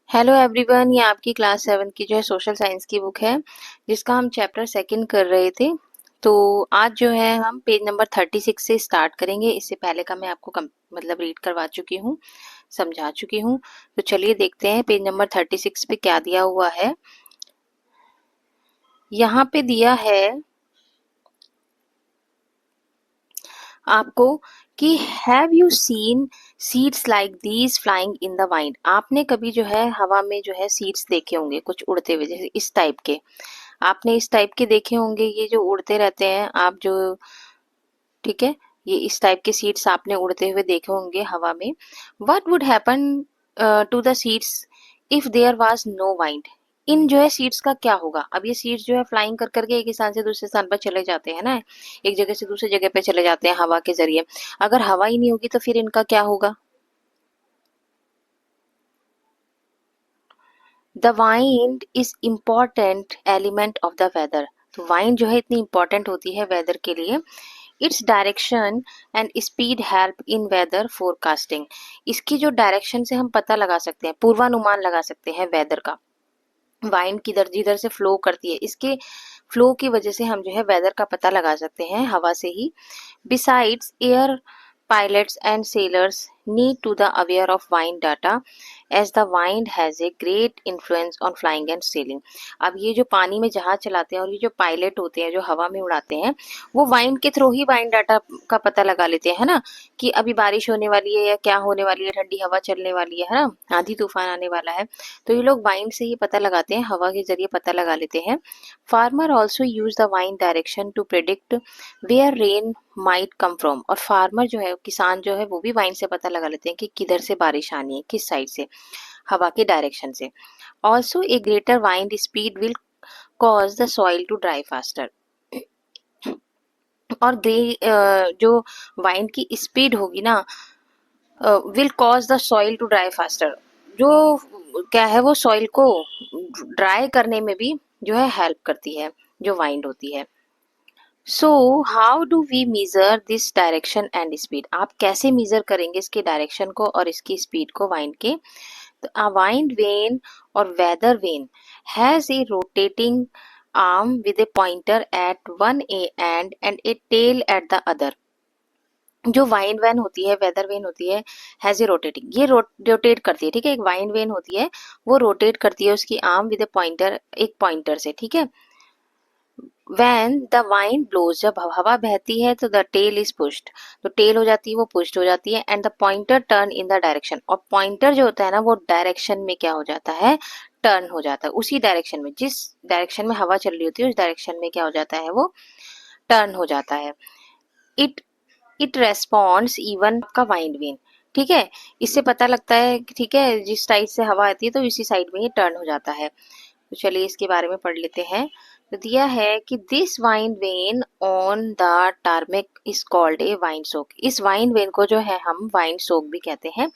Hello everyone, ये आपकी class 7 की जो है सोशल साइंस की बुक है जिसका हम चैप्टर सेकंड कर रहे थे। तो आज जो है हम पेज नंबर 36 से स्टार्ट करेंगे। इससे पहले का मैं आपको मतलब रीड करवा चुकी हूँ, समझा चुकी हूँ। तो चलिए देखते हैं पेज नंबर 36 पे क्या दिया हुआ है। यहाँ पे दिया है आपको कि have you seen seeds like these flying in the wind. आपने कभी जो है हवा में जो है सीड्स देखे होंगे कुछ उड़ते हुए, जैसे इस टाइप के। आपने इस टाइप के देखे होंगे, ये जो उड़ते रहते हैं आप जो, ठीक है, ये इस टाइप के सीड्स आपने उड़ते हुए देखे होंगे हवा में। What would happen to the seeds if there was no wind. इन जो है सीड्स का क्या होगा। अब ये सीड्स जो है फ्लाइंग कर करके एक स्थान से दूसरे स्थान पर चले जाते हैं ना, एक जगह से दूसरी जगह पे चले जाते हैं हवा के जरिए। अगर हवा ही नहीं होगी तो फिर इनका क्या होगा। The wind is important element of the weather. तो वाइंड जो है इतनी इंपॉर्टेंट होती है वेदर के लिए। Its direction and speed help in weather forecasting. इसकी जो डायरेक्शन से हम पता लगा सकते हैं, पूर्वानुमान लगा सकते हैं वेदर का। वाइंड किधर जिधर से फ्लो करती है, इसके फ्लो की वजह से हम जो है वेदर का पता लगा सकते हैं हवा से ही। Besides air pilots and sailors need to the aware of wind data as the wind has a great influence on flying and sailing। अब ये जो पानी में जहाज चलाते हैं और ये जो पायलट होते हैं जो हवा में उड़ाते हैं, वो वाइंड के थ्रू ही वाइंड डाटा का पता लगा लेते हैं, है ना, कि अभी बारिश होने वाली है या क्या होने वाली है, ठंडी हवा चलने वाली है ना, आंधी तूफान आने वाला है। तो ये लोग वाइंड से ही पता लगाते हैं, हवा के जरिए पता लगा लेते हैं। Farmer also use the wind direction to predict where rain might come from. और फार्मर जो है, किसान जो है, वो भी वाइंड से पता लगा लेते हैं कि किधर से बारिश आनी है, किस साइड से, हवा के डायरेक्शन से। Also a greater wind speed will cause the soil to dry faster. और जो वाइंड की स्पीड होगी ना, will cause the soil to dry faster, जो क्या है वो सॉइल को ड्राई करने में भी जो है हेल्प करती है, जो वाइंड होती है। So how do we measure this direction and speed. आप कैसे मेजर करेंगे इसके डायरेक्शन को और इसकी स्पीड को वाइंड के। तो अ वाइंड वेन और weather vane has a rotating arm with a pointer at one a end a tail at the other. जो वाइंड वैन होती है, वेदर वेन होती है, हैज ए रोटेटिंग, ये रोटेट करती है, ठीक है। एक वाइंड वेन होती है, वो रोटेट करती है उसकी आर्म विद ए पॉइंटर, एक पॉइंटर से, ठीक है। When the wind blows, जब हवा बहती है तो the tail is pushed, तो टेल हो जाती है, वो पुश्ड हो जाती है। and the pointer turn in the direction, और पॉइंटर जो होता है ना वो डायरेक्शन में क्या हो जाता है, टर्न हो जाता है, उसी डायरेक्शन में, जिस डायरेक्शन में हवा चल रही होती है उस डायरेक्शन में क्या हो जाता है, वो टर्न हो जाता है। इट इट रेस्पॉन्ड्स इवन का वाइंड वेन, ठीक है। इससे पता लगता है कि ठीक है, जिस साइड से हवा आती है तो इसी साइड में ये टर्न हो जाता है। तो चलिए इसके बारे में पढ़ लेते हैं। तो दिया है कि this wind vane on the tarmac is called a wind sock. इस वाइन वेन को जो है हम वाइन सोक भी कहते हैं।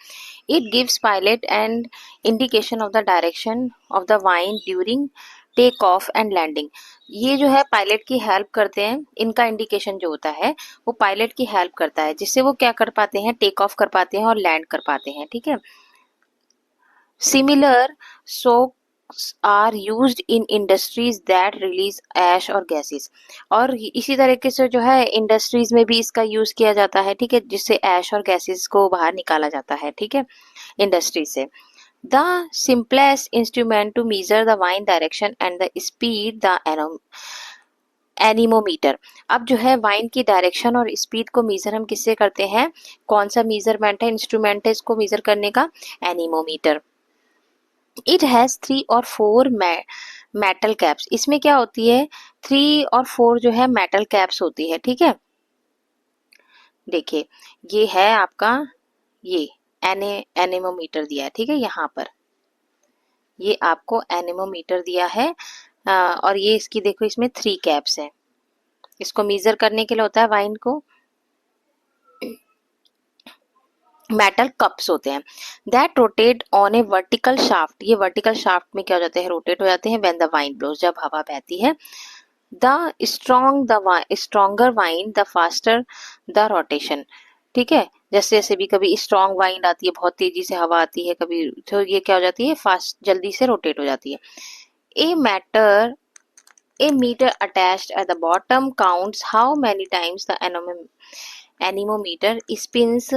It gives pilot and indication of the direction of the wind during take off and landing. ये जो है पायलट की हेल्प करते हैं, इनका इंडिकेशन जो होता है वो पायलट की हेल्प करता है, जिससे वो क्या कर पाते हैं, टेक ऑफ कर पाते हैं और लैंड कर पाते हैं, ठीक है। Similar sock are used in industries that release ash और गैसेस। और इसी तरीके से जो है इंडस्ट्रीज में भी इसका यूज किया जाता है, ठीक है, जिससे ऐश और गैसेस को बाहर निकाला जाता है, ठीक है, इंडस्ट्री से। The simplest instrument to measure the wind direction and the speed the anemometer. अब जो है वाइन की डायरेक्शन और स्पीड को मेजर हम किससे करते हैं, कौन सा मेजरमेंट है, इंस्ट्रूमेंट है इसको मेजर करने का, एनीमोमीटर। इट हैज 3 और 4 मेटल कैप्स। इसमें क्या होती है, 3 और 4 जो है मेटल कैप्स होती है, ठीक है। देखिए ये है आपका, ये एनेमोमीटर दिया है, ठीक है, यहाँ पर ये आपको एनेमोमीटर दिया है। और ये इसकी देखो, इसमें 3 कैप्स है। इसको मेजर करने के लिए होता है वाइन को, मेटल कप्स होते हैं that rotate on A vertical shaft. ये वर्टिकल शाफ्ट में क्या हो जाते हैं, रोटेट हो जाते हैं व्हेन द वाइन ब्लोज, जब हवा बहती है। The stronger wine the faster the rotation, ठीक है। जैसे जैसे भी कभी स्ट्रॉन्ग वाइंड आती है, बहुत तेजी से हवा आती है कभी, तो ये क्या हो जाती है, फास्ट जल्दी से रोटेट हो जाती है। A matter A meter attached at the bottom counts how many times the anemometer spins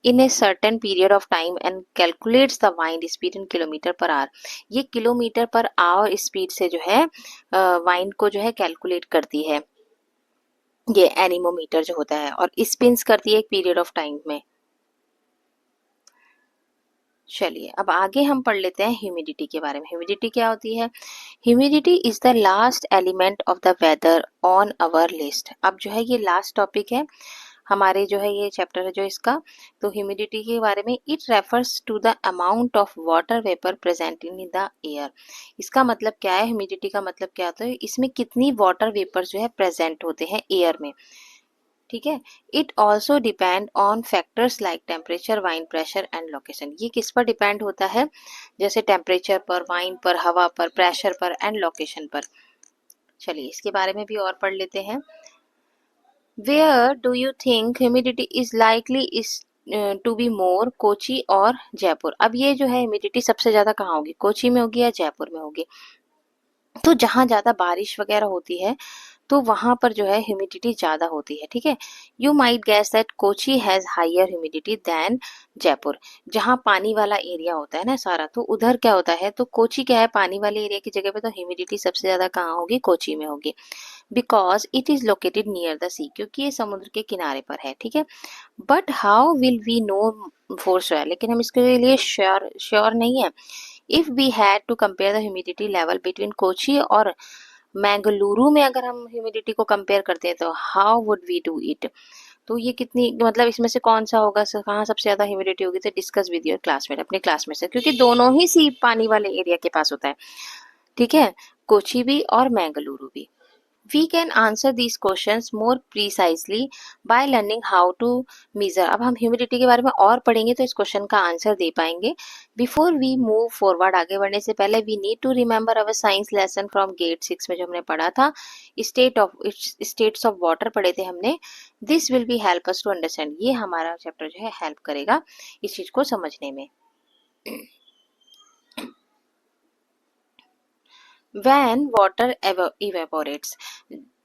in a certain period of time and calculates the wind speed in kilometre per hour. ये kilometre per hour speed से जो है wind को जो है calculate करती है, ये एनीमोमीटर जो होता है, और स्पिन्स करती है एक पीरियड ऑफ टाइम में। चलिए अब आगे हम पढ़ लेते हैं ह्यूमिडिटी के बारे में। ह्यूमिडिटी क्या होती है? Humidity is the last element of the weather on our list. अब जो है ये लास्ट टॉपिक है हमारे, जो है ये चैप्टर है जो इसका। तो ह्यूमिडिटी के बारे में, it refers to the amount of water vapour present in the air. इसका मतलब क्या है? ह्यूमिडिटी का मतलब क्या होता है? इसमें कितनी वाटर वेपर जो है प्रेजेंट होते हैं एयर में, ठीक है। It also depend on factors like temperature, wine pressure and location. ये किस पर डिपेंड होता है? जैसे टेम्परेचर पर, वाइन पर, हवा पर, प्रेशर पर एंड लोकेशन पर। चलिए इसके बारे में भी और पढ़ लेते हैं। Where do you think humidity is likely is to be more, Kochi और जयपुर? अब ये जो है ह्यूमिडिटी सबसे ज्यादा कहाँ होगी, कोची में होगी या जयपुर में होगी? तो जहाँ ज्यादा बारिश वगैरह होती है तो वहां पर जो है ह्यूमिडिटी ज्यादा होती है, ठीक है। You might guess that Kochi has higher humidity than Jaipur. जहाँ पानी वाला एरिया होता है ना सारा, तो उधर क्या होता है, तो कोची क्या है, पानी वाले एरिया की जगह पे तो ह्यूमिडिटी सबसे ज्यादा कहाँ होगी, कोची में होगी। Because it is located near the sea, क्योंकि ये समुद्र के किनारे पर है, ठीक है। But how will we know for sure? लेकिन हम इसके लिए श्योर श्योर नहीं है। If we had to compare the humidity level between Kochi और मैंगलुरु में, अगर हम ह्यूमिडिटी को कंपेयर करते हैं तो how would we do it? तो ये कितनी, मतलब इसमें से कौन सा होगा, कहाँ सबसे ज्यादा ह्यूमिडिटी होगी? तो डिस्कस विद योर क्लासमेट, अपने क्लासमेट से, क्योंकि दोनों ही सी पानी वाले एरिया के पास होता है, ठीक है, कोची भी और मैंगलुरु भी। We can answer these questions more precisely by learning how to measure। अब हम ह्यूमिडिटी के बारे में और पढ़ेंगे तो इस क्वेश्चन का आंसर दे पाएंगे। बिफोर वी मूव फॉरवर्ड, आगे बढ़ने से पहले, we need to remember our science lesson from grade 6 में जो हमने पढ़ा था, स्टेट्स ऑफ वाटर पढ़े थे हमने। This will be help us to understand. ये हमारा चैप्टर जो है हेल्प करेगा इस चीज को समझने में। When water evaporates,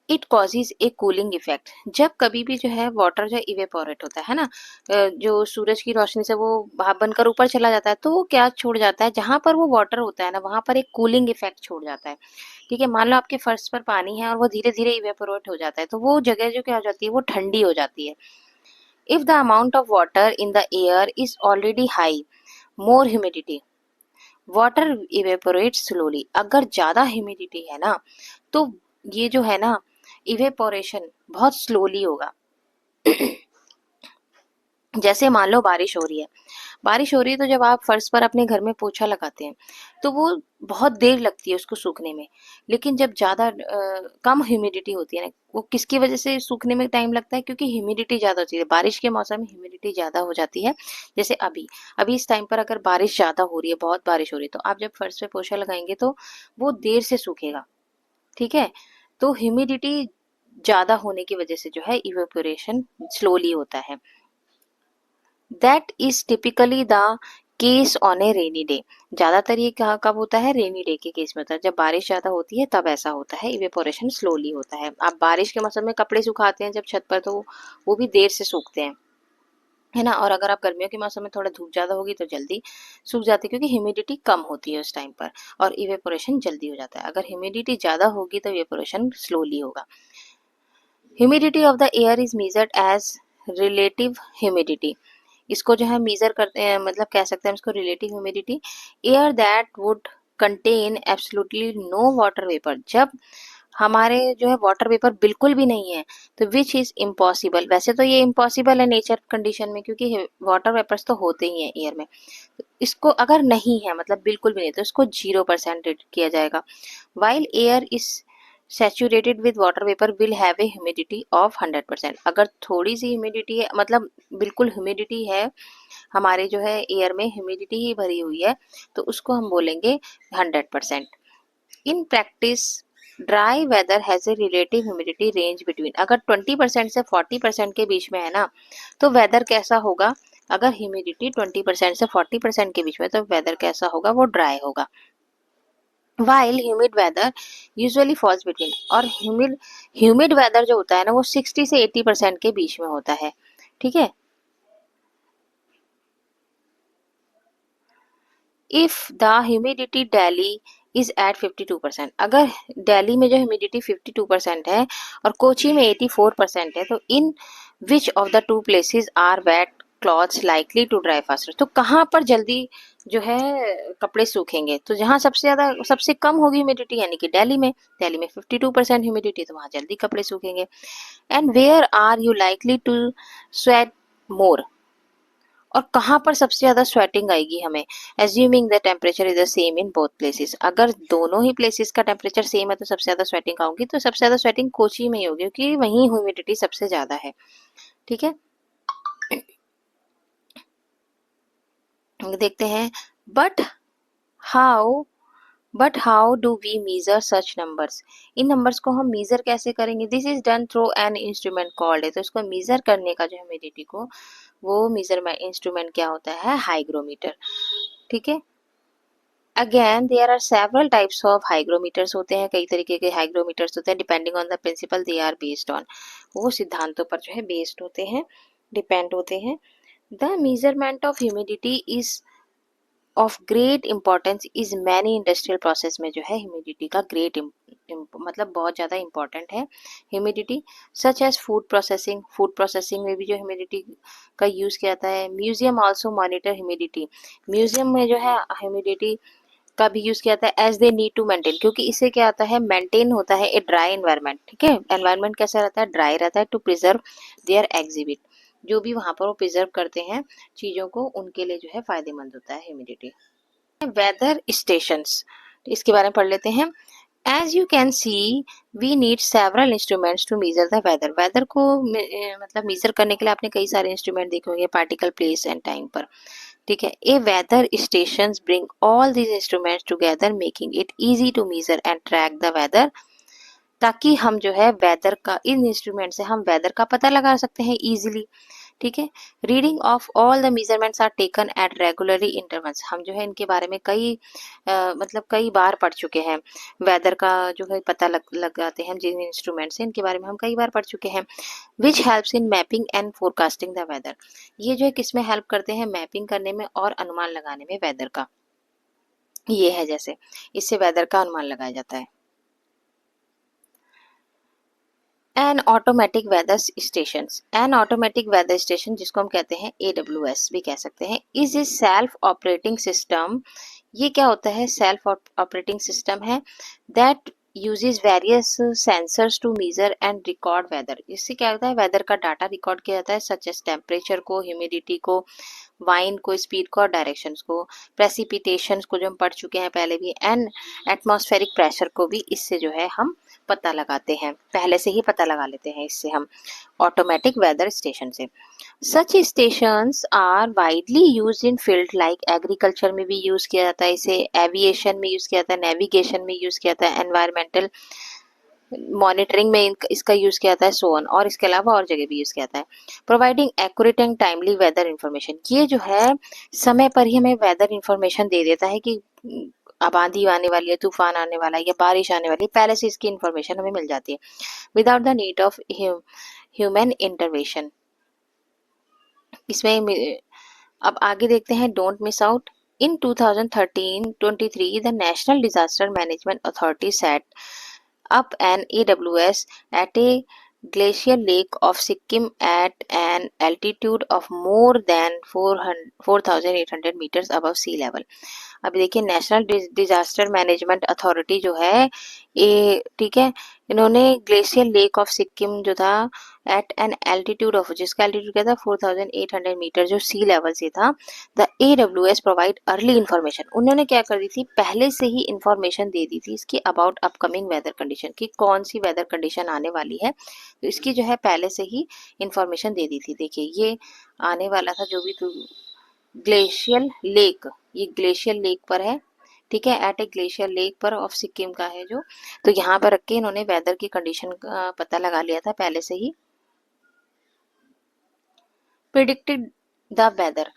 it causes A cooling effect. जब कभी भी जो है वाटर जो इवेपोरेट होता है ना, जो सूरज की रोशनी से वो भाप बनकर ऊपर चला जाता है, तो वो क्या छोड़ जाता है, जहां पर वो वाटर होता है ना, वहां पर एक कूलिंग इफेक्ट छोड़ जाता है, ठीक है। मान लो आपके फर्श पर पानी है और वो धीरे धीरे इवेपोरेट हो जाता है, तो वो जगह जो क्या हो जाती है, वो ठंडी हो जाती है। If the amount of water in the air is already high, more humidity, water evaporate slowly. अगर ज्यादा ह्यूमिडिटी है ना, तो ये जो है ना, इवेपोरेशन बहुत स्लोली होगा। जैसे मान लो बारिश हो रही है, बारिश हो रही है, तो जब आप फर्श पर अपने घर में पोछा लगाते हैं तो वो बहुत देर लगती है उसको सूखने में। लेकिन जब ज्यादा कम ह्यूमिडिटी होती है ना, वो किसकी वजह से सूखने में टाइम लगता है, क्योंकि ह्यूमिडिटी ज्यादा होती है। बारिश के मौसम में ह्यूमिडिटी ज्यादा हो जाती है। जैसे अभी अभी इस टाइम पर अगर बारिश ज्यादा हो रही है, बहुत बारिश हो रही है, तो आप जब फर्श पे पोछा लगाएंगे तो वो देर से सूखेगा, ठीक है। तो ह्यूमिडिटी ज्यादा होने की वजह से जो है इवेपोरेशन स्लोली होता है। That is typically the case on A rainy day. ज्यादातर ये कब होता है, रेनी डे के केस में होता है। जब बारिश ज्यादा होती है तब ऐसा होता है, इवेपोरेशन स्लोली होता है। आप बारिश के मौसम में कपड़े सुखाते हैं जब छत पर, तो वो भी देर से सूखते हैं, है ना। और अगर आप गर्मियों के मौसम में थोड़ा धूप ज्यादा होगी तो जल्दी सूख जाती है, क्योंकि ह्यूमिडिटी कम होती है उस टाइम पर, और इवेपोरेशन जल्दी हो जाता है। अगर ह्यूमिडिटी ज्यादा होगी तो इवेपोरेशन स्लोली होगा। Humidity of the air is measured as relative humidity. इसको जो है मेजर करते हैं, मतलब कह सकते हैं इसको relative humidity. Air that would contain absolutely no water vapour, जब हमारे जो है वाटर वेपर बिल्कुल भी नहीं है, तो विच इज इम्पॉसिबल। वैसे तो ये इम्पॉसिबल है नेचर कंडीशन में, क्योंकि वाटर वेपर्स तो होते ही हैं एयर में। इसको अगर नहीं है, मतलब बिल्कुल भी नहीं, तो इसको 0% रेट किया जाएगा। While air is saturated with water vapour will have a humidity of 100%। अगर थोड़ी सी ह्यूमिडिटी है, मतलब बिल्कुल ह्यूमिडिटी है, हमारे जो है एयर में ह्यूमिडिटी ही भरी हुई है, तो उसको हम बोलेंगे 100%। In practice dry weather has a relative humidity range between, अगर 20% से 40% के बीच में है ना, तो वेदर कैसा होगा? अगर ह्यूमिडिटी 20% से 40% के बीच में, तो वेदर कैसा होगा? वो ड्राई होगा। While humid weather usually falls between, और ह्यूमिड वेदर जो होता है ना, वो 60 से 80% के बीच में होता है। ठीक है। If the humidity Delhi is at 52%, अगर दिल्ली में जो ह्यूमिडिटी 52% है और कोची में 84% है, तो in which of the two places are wet clothes likely to dry faster, तो कहाँ पर जल्दी जो है कपड़े सूखेंगे? तो जहाँ सबसे ज्यादा सबसे कम होगी ह्यूमिडिटी, यानी कि दिल्ली में 52% ह्यूमिडिटी, तो वहाँ जल्दी कपड़े सूखेंगे। And where are you likely to sweat more, और कहाँ पर सबसे ज्यादा स्वेटिंग आएगी हमें? Assuming the temperature is the same in both places, अगर दोनों ही प्लेसेस का टेम्परेचर सेम है तो सबसे ज्यादा स्वेटिंग आऊंगी, तो सबसे ज्यादा स्वेटिंग कोची में ही होगी, क्योंकि वहीं ह्यूमिडिटी सबसे ज्यादा है। ठीक है। देखते हैं, but how but how do we measure such numbers, इन नंबर्स को हम मीजर कैसे करेंगे? This is done through an instrument called है, तो इसको मीजर करने का जो ह्यूमिडिटी को, वो मेजरमेंट इंस्ट्रूमेंट क्या होता है? हाइग्रोमीटर। ठीक है। Again there are several types of hygrometers, होते हैं कई तरीके के हाइग्रोमीटर्स होते हैं, depending on the principle they are based on, वो सिद्धांतों पर जो है बेस्ड होते हैं, डिपेंड होते हैं। The measurement of humidity is of great importance is many industrial process में जो है ह्यूमिडिटी का ग्रेट मतलब बहुत ज़्यादा इंपॉर्टेंट है humidity, such as food processing में भी जो ह्यूमिडिटी का यूज़ किया जाता है। Museum also monitor humidity, museum में जो है ह्यूमिडिटी का भी यूज़ किया जाता है, as they need to maintain, क्योंकि इससे क्या आता है? मेंटेन होता है ए ड्राई एनवायरनमेंट। ठीक है। एनवायरनमेंट कैसा रहता है? ड्राई रहता है, टू प्रिजर्व देयर एग्जिबिट, जो भी वहाँ पर वो प्रिजर्व करते हैं चीज़ों को, उनके लिए जो है फायदेमंद होता है ह्यूमिडिटी। वेदर स्टेशंस, इसके बारे में पढ़ लेते हैं। As you can see we need several instruments to measure the weather, weather को मतलब मेजर करने के लिए आपने कई सारे इंस्ट्रूमेंट देखे होंगे पार्टिकल, प्लेस एंड टाइम पर। ठीक है। A weather stations bring all these instruments together making it easy to measure and track the weather, ताकि हम जो है वेदर का, इन इंस्ट्रूमेंट से हम वेदर का पता लगा सकते हैं इजीली। ठीक है। Reading of all the measurements are taken at regularly intervals, हम जो है इनके बारे में मतलब कई बार पढ़ चुके हैं, वेदर का जो है पता लगाते हैं जिन इंस्ट्रूमेंट से, इनके बारे में हम कई बार पढ़ चुके हैं। Which helps in mapping and forecasting the weather, ये जो है किस में हेल्प करते हैं? मैपिंग करने में और अनुमान लगाने में वेदर का। ये है जैसे, इससे वेदर का अनुमान लगाया जाता है। An automatic weather station, an automatic weather station जिसको हम कहते हैं AWS भी कह सकते हैं, is a self operating system. ये क्या होता है? सेल्फ ऑपरेटिंग सिस्टम है that uses various sensors to measure and record weather, इससे क्या होता है? वेदर का डाटा रिकॉर्ड किया जाता है, सच एज टेम्परेचर को, ह्यूमिडिटी को, वाइन को, स्पीड को और डायरेक्शंस को, प्रेसिपिटेशंस को जो हम पढ़ चुके हैं पहले भी, एंड एटमॉस्फेरिक प्रेशर को भी इससे जो है हम पता लगाते हैं, पहले से ही पता लगा लेते हैं इससे हम ऑटोमेटिक वेदर स्टेशन से। Such stations are widely used in field like agriculture में भी यूज किया जाता है इसे, एविएशन में यूज किया जाता है, नेविगेशन में यूज किया जाता है, एनवायरमेंटल मॉनिटरिंग में इसका यूज किया जाता है, सो ऑन, और इसके अलावा और जगह भी यूज किया जाता है। Providing accurate and timely weather information, ये जो है समय पर ही हमें वेदर इंफॉर्मेशन दे देता है कि अब आंधी आने वाली है, तूफान आने वाला है या बारिश आने वाली है, पहले से इसकी इंफॉर्मेशन हमें मिल जाती है without the need of human intervention. इसमें अब आगे देखते हैं, don't miss out. In 2013-23 the national disaster management authority set up an AWS at a glacial lake of Sikkim at an altitude of more than 4,800 meters above sea level। अभी देखिए, national disaster management authority जो है ये, ठीक है, इन्होंने glacial lake of Sikkim जो था एट एन एल्टीट्यूड ऑफ, जिसका एल्टीट्यूड क्या था? 4,800 मीटर, जो सी लेवल से था। The AWS provide early information, उन्होंने क्या कर दी थी? पहले से ही इन्फॉर्मेशन दे दी थी इसकी अबाउट अपकमिंग वेदर कंडीशन, की कौन सी वेदर कंडीशन आने वाली है, तो इसकी जो है पहले से ही इन्फॉर्मेशन दे दी थी। देखिए ये आने वाला था जो भी ग्लेशियल लेक, ये ग्लेशियल लेक पर है, ठीक है, एट ए ग्लेशियर लेक पर ऑफ सिक्किम का है जो। तो यहाँ पर रख के इन्होंने वेदर की कंडीशन का पता लगा लिया था पहले से ही। Predicted the weather,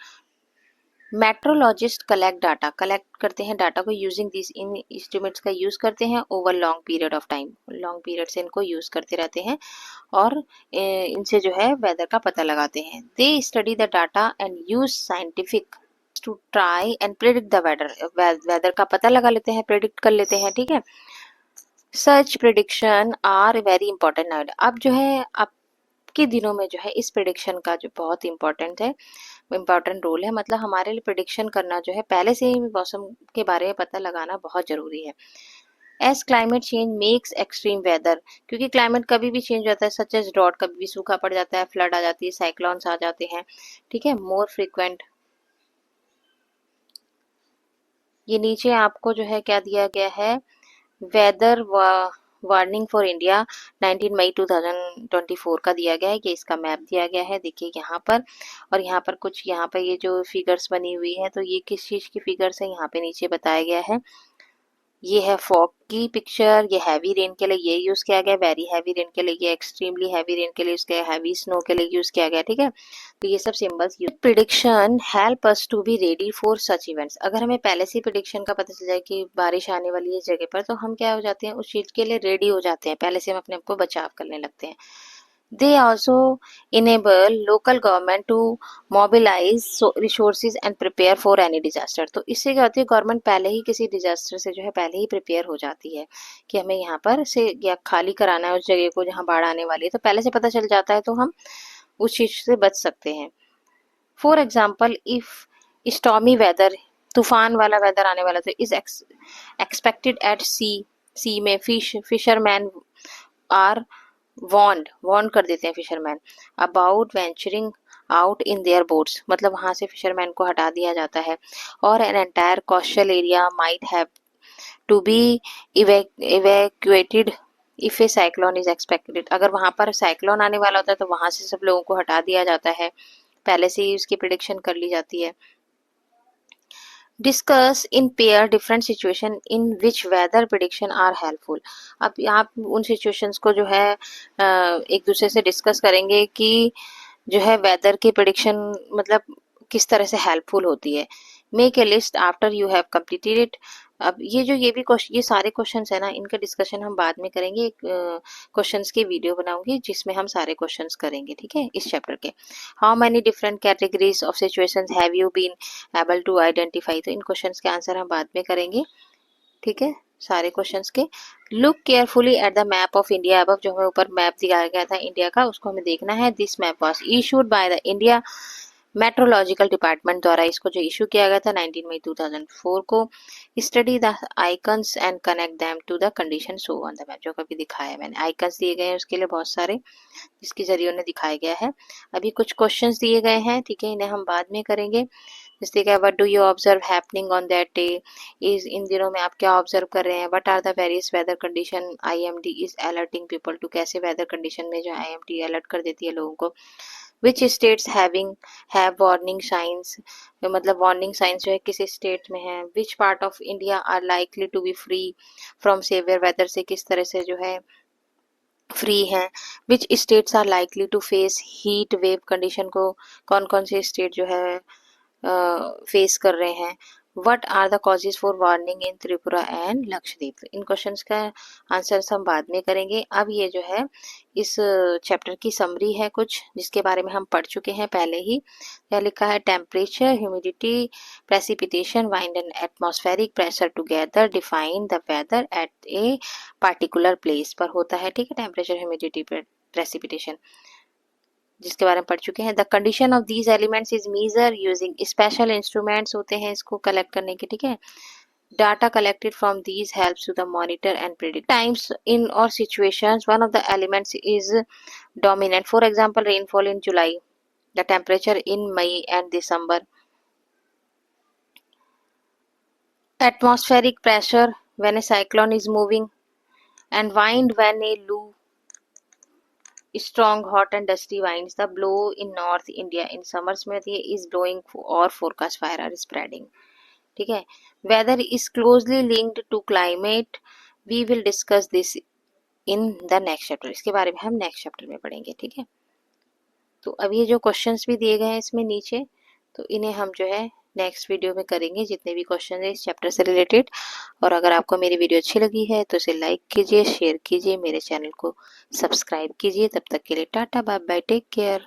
meteorologist collect data, collect करते हैं डाटा को यूजिंग दिस, इन इंस्ट्रूमेंट्स का यूज करते हैं over long period of time, long period से इनको यूज करते रहते हैं और इनसे जो है वेदर का पता लगाते हैं। They study the data and use scientific to try and predict the weather, weather का पता लगा लेते हैं, प्रिडिक्ट कर लेते हैं, ठीक है। Such prediction are very important now, अब जो है आपके दिनों में जो है इस प्रिडिक्शन का जो बहुत इंपॉर्टेंट है, इम्पॉर्टेंट रोल है, मतलब हमारे लिए प्रिडिक्शन करना जो है पहले से ही मौसम के बारे में पता लगाना बहुत जरूरी है। As climate change makes extreme weather, क्योंकि क्लाइमेट कभी भी चेंज होता है, सच एज ड्रॉट, कभी भी सूखा पड़ जाता है, फ्लड आ जाती है, साइक्लोन्स आ जाते हैं, ठीक है, मोर फ्रीक्वेंट। ये नीचे आपको जो है क्या दिया गया है, वेदर वार्निंग फॉर इंडिया 19 मई 2024 का दिया गया है, ये इसका मैप दिया गया है, देखिए यहाँ पर। और यहाँ पर कुछ, यहाँ पर ये जो फिगर्स बनी हुई है, तो ये किस चीज़ की फिगर्स है यहाँ पे नीचे बताया गया है। ये है फॉग की पिक्चर, ये हैवी रेन के लिए ये यूज किया गया, वेरी हैवी रेन के लिए, ये एक्सट्रीमली हैवी रेन के लिए यूज किया, हैवी स्नो के लिए यूज किया गया, ठीक है। तो ये सब symbols use. Prediction help us to be ready for such events, अगर हमें पहले से प्रिडिक्शन का पता चल जाए कि बारिश आने वाली है इस जगह पर, तो हम क्या हो जाते हैं, उस चीज के लिए रेडी हो जाते हैं, पहले से हम अपने आप को बचाव करने लगते हैं। They also enable local government to mobilize resources and prepare for any disaster. तो इससे क्या होती है, गवर्नमेंट पहले ही किसी डिजास्टर से जो है पहले ही प्रिपेयर हो जाती है कि हमें यहाँ पर से या खाली कराना है उस जगह को जहाँ बाढ़ आने वाली है, तो पहले से पता चल जाता है, तो हम उस चीज से बच सकते हैं। For example, if stormy weather, तूफान वाला वेदर आने वाला, तो इज एक्सपेक्टेड एट सी में फिशरमैन आर वॉन्ड कर देते हैं fisherman about venturing out in their boats, मतलब वहां से फिशरमैन को हटा दिया जाता है। और an entire coastal area might have to be evacuated if a cyclone is expected, अगर वहां पर साइक्लोन आने वाला होता है तो वहां से सब लोगों को हटा दिया जाता है, पहले से ही उसकी प्रिडिक्शन कर ली जाती है। Discuss in pair different situation in which weather prediction are helpful, अब आप उन सिचुएशंस को जो है एक दूसरे से डिस्कस करेंगे कि जो है वेदर की प्रिडिक्शन मतलब किस तरह से हेल्पफुल होती है। Make a list after you have completed it, अब ये भी क्वेश्चन, ये सारे क्वेश्चंस है ना, इनका डिस्कशन हम बाद में करेंगे, क्वेश्चंस की वीडियो बनाऊंगी जिसमें हम सारे क्वेश्चंस करेंगे, ठीक है, इस चैप्टर के। How many different categories of situations have you been able to identify, तो इन क्वेश्चंस के आंसर हम बाद में करेंगे, ठीक है, सारे क्वेश्चंस के। Look carefully at the map of India, अब जो हमें ऊपर मैप दिखाया गया था इंडिया का, उसको हमें देखना है। This map was issued by the India meteorological department द्वारा इसको जो इशू किया गया था 19 मई 2004 को। Study the icons and connect them to the condition show on the map, जो कभी दिखाया है मैंने, आइकन्स दिए गए हैं उसके लिए बहुत सारे, जिसके जरिए उन्हें दिखाया गया है। अभी कुछ क्वेश्चंस दिए गए हैं, ठीक है, इन्हें हम बाद में करेंगे। जैसे क्या, what do you observe happening on that day, इस इन दिनों में आप क्या ऑब्जर्व कर रहे हैं। What are the various weather condition, IMD is alerting people to, कैसे वेदर कंडीशन में जो आईएमडी अलर्ट कर देती है लोगों को। Which states have warning signs, मतलब वार्निंग साइंस जो है किस स्टेट में है। Which part of India are likely to be free from severe weather, से किस तरह से जो है फ्री है। Which states are likely to face heat wave condition को, कौन कौन से स्टेट जो है फेस कर रहे हैं। What are the causes for warning in Tripura and Lakshadweep, इन क्वेश्चंस का आंसर हम बाद में करेंगे। अब ये जो है इस चैप्टर की समरी है कुछ, जिसके बारे में हम पढ़ चुके हैं पहले ही। यह लिखा है, temperature, humidity, precipitation, wind and atmospheric pressure together define the weather at a particular place पर होता है, ठीक है, टेम्परेचर, ह्यूमिडिटी, प्रेसिपिटेशन, जिसके बारे में पढ़ चुके हैं। The condition of these elements is measure using special instruments होते हैं इसको कलेक्ट करने के, ठीक है। Data collected from these helps to the monitor and predict times in और situations one of the elements is dominant, for example rainfall in July, the temperature in May and December. Atmospheric pressure when a cyclone is moving, and wind when a low strong hot and dusty winds the blow in North India in summers में ये is blowing or forecast fire are spreading, ठीक है। Weather is closely linked to climate, we will discuss this in the next chapter. इसके बारे में हम next chapter में पढ़ेंगे, ठीक है। तो अब ये जो क्वेश्चंस भी दिए गए हैं इसमें नीचे, तो इन्हें हम जो है नेक्स्ट वीडियो में करेंगे, जितने भी क्वेश्चन है इस चैप्टर से रिलेटेड। और अगर आपको मेरी वीडियो अच्छी लगी है तो इसे लाइक कीजिए, शेयर कीजिए, मेरे चैनल को सब्सक्राइब कीजिए। तब तक के लिए tata bye bye, take care.